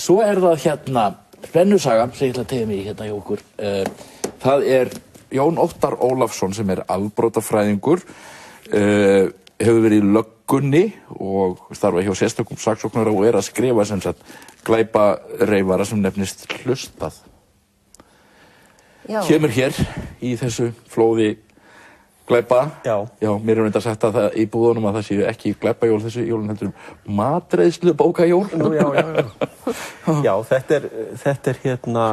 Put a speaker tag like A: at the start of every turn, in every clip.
A: Svo það hérna spennusaga sem ég ætla að tegja mig í hérna hjá okkur. Það Jón Óttar Ólafsson sem afbrotafræðingur, hefur verið í löggunni og starfa hjá sérstökum saksóknara og að skrifa sem sagt glæpareifara sem nefnist Hlustað.
B: Já.
A: Kemur hér í þessu flóði glæpa.
C: Já.
A: Já, mér reyndar sagt að það í búðunum að það séu ekki glæpajól þessu jólin heldur matreiðslu bókajól.
C: Já, þetta hérna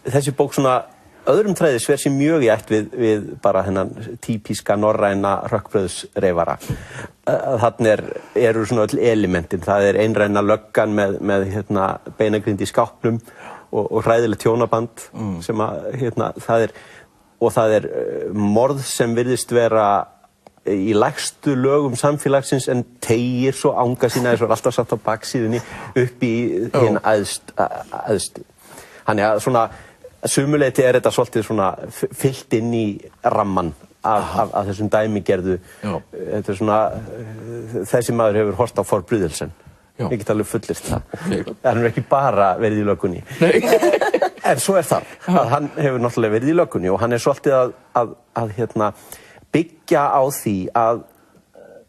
C: þessi bók svona öðrum þræði sver sér mjög í ætt við bara hennan típíska norræna hrökkbrauðsreifara. Þarna eru svona öll elementin. Það einræna löggan með hérna beinagrind í skápnum og hræðilegt tjónaband sem að hérna það morð sem virðist vera í lægstu lögum samfélagsins en teygir svo anga sína eins og alltaf satt á baksíðunni upp í hérna æðstu. Þannig að svona sumuleyti þetta svolítið svona fyllt inn í ramman af þessum dæmigerðu. Þetta svona þessi maður hefur horft á Forbrydelsen. Ég get alveg fullyrt það. Hann hefur ekki bara verið í löggunni. En svo það að hann hefur náttúrulega verið í löggunni og hann svolítið að hérna byggja á því að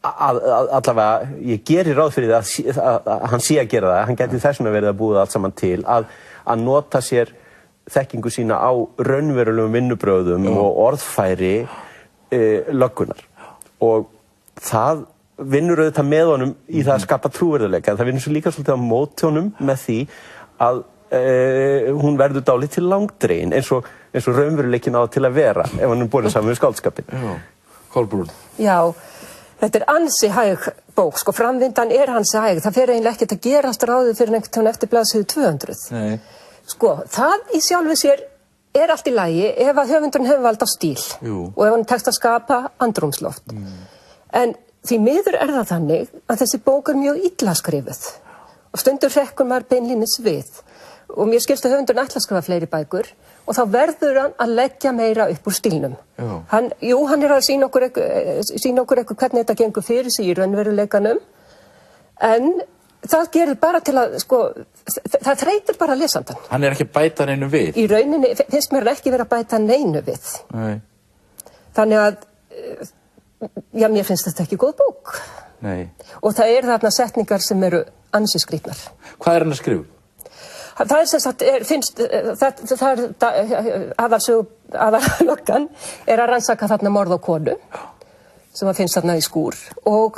C: allavega ég geri ráð fyrir að hann sé að gera það. Hann gæti þess vegna verið að búa allt saman til að nota sér þekkingu sína á raunverulegum vinnubrögðum og orðfæri löggunnar. Og það vinnur auðvitað með honum í það að skapa trúverðuleika. Það vinnur svo líka svolítið á móti honum með því að hún verður dálítið langdregin eins og raunveruleikin á til að vera ef hann borið saman við skáldskapinn.
A: Kolbrún.
B: Já, þetta ansi hæg bók, sko, framvindan ansi hæg. Það fer eiginlega ekkert að gerast ráðið fyrir einhvern veginn eftir blaðsíðu 200.
A: Nei.
B: Sko, það í sjálfu sér allt í lagi ef að höfundurinn hefur vald á stíl.
A: Jú.
B: Og ef hann tekst að skapa andrúmsloft. En því miður það þannig að þessi bók mjög illa skrifuð og stundur hrekkur maður beinlínis við og mér skilst að höfundurinn ætla að skrifa fleiri bækur og þá verður hann að leggja meira upp úr stílnum. Hann að sýna okkur eitthvað hvernig þetta gengur fyrir sig í raunveruleikanum en það gerir bara til að, sko, það þreytir bara lesandann.
A: Hann ekki að bæta neinu við?
B: Í rauninni finnst mér ekki vera að bæta neinu við.
A: Nei.
B: Þannig að, já, mér finnst þetta ekki góð bók.
A: Nei. Og
B: það þarna setningar sem eru ansi skrýtnar.
A: Hvað hann að skrifa?
B: Það sem sagt, aðalsögulöggan að rannsaka þarna morð á konu sem finnst þarna í skúr og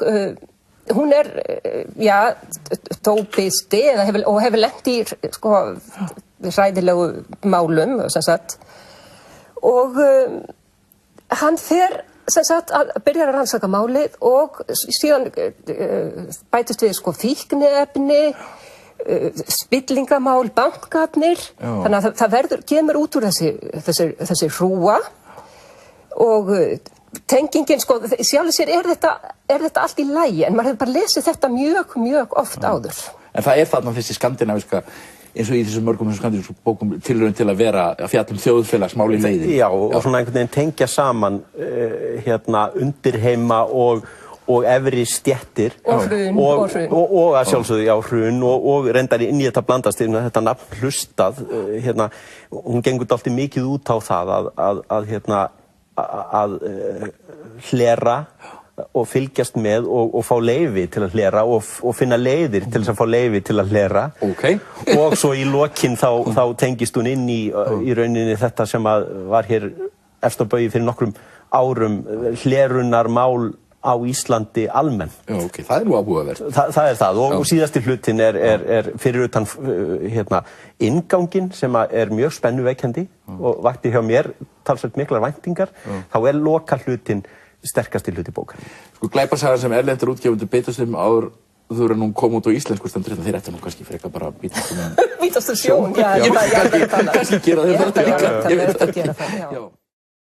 B: hún já, tópisti og hefur lent í sko hræðilegu málum sem sagt og hann fer sem sagt að byrja að rannsaka málið og síðan bætist við sko fíkniefni spillingamál, bankarnir þannig að það kemur út úr þessi hrúga og tengingin sko, sjálfur sér þetta allt í lagi en maður hefur bara lesið þetta mjög oft áður. En
A: það þarna þessi skandinavíska eins og í þessum mörgum skandinavísku bókum tilraun til að vera að fjalla fjölþjóðsfélagsmál í leiðinni.
C: Já, og svona einhvern veginn tengja saman hérna undirheima og efri stéttir
B: og hrun
C: og að sjálfsögðu, já, hrun og reyndar inn í þetta blandast þetta nafn Hlustað hérna, hún gengur dálítið mikið út á það að hlera og fylgjast með og fá leyfi til að hlera og finna leiðir til þess að fá leyfi til að hlera og svo í lokin þá tengist hún inn í rauninni þetta sem var hér efst á baugi fyrir nokkrum árum hlerunarmál á Íslandi almennt.
A: Já, það nú áhugavert.
C: Það það og síðasti hlutin fyrir utan hérna innganginn sem mjög spennuveikjandi og vakti hjá mér talsvert miklar væntingar, þá loka hlutin sterkasti hluti bókar. Sko
A: glæpasagan sem erlendur útgefundur beitast áður þú nú kom út á íslensku stendur þeir ættu nú kannski frekar bara
B: bítast sjón. Já,
A: kannski gera þeir þetta líka.
B: Ég veit að gera það, já.